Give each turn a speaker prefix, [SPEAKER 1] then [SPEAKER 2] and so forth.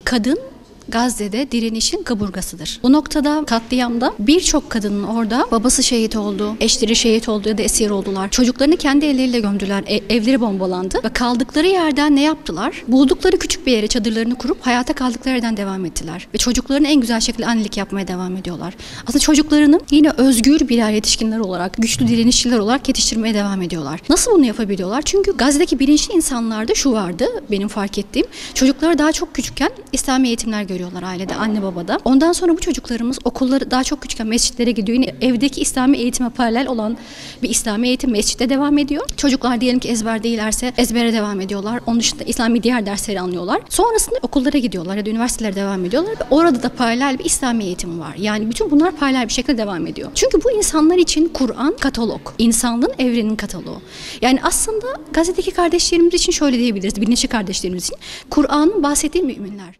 [SPEAKER 1] Kadın Gazze'de direnişin kaburgasıdır. Bu noktada katliamda birçok kadının orada babası şehit oldu, eşleri şehit oldu ya da esir oldular. Çocuklarını kendi elleriyle gömdüler, evleri bombalandı ve kaldıkları yerden ne yaptılar? Buldukları küçük bir yere çadırlarını kurup hayata kaldıkları yerden devam ettiler. Ve çocuklarını en güzel şekilde annelik yapmaya devam ediyorlar. Aslında çocuklarını yine özgür birer yetişkinler olarak, güçlü direnişçiler olarak yetiştirmeye devam ediyorlar. Nasıl bunu yapabiliyorlar? Çünkü Gazze'deki bilinçli insanlarda şu vardı, benim fark ettiğim. Çocukları daha çok küçükken İslami eğitimler görüyorlar ailede, anne babada. Ondan sonra bu çocuklarımız okulları daha çok küçükken mescitlere gidiyor. Yine evdeki İslami eğitime paralel olan bir İslami eğitim mescitte devam ediyor. Çocuklar diyelim ki ezber değillerse ezbere devam ediyorlar. Onun dışında İslami diğer dersleri anlıyorlar. Sonrasında okullara gidiyorlar ya da üniversitelere devam ediyorlar ve orada da paralel bir İslami eğitim var. Yani bütün bunlar paralel bir şekilde devam ediyor. Çünkü bu insanlar için Kur'an katalog. İnsanlığın, evrenin kataloğu. Yani aslında Gazze'deki kardeşlerimiz için şöyle diyebiliriz, bilinçli kardeşlerimiz için. Kur'an'ın bahsettiği müminler.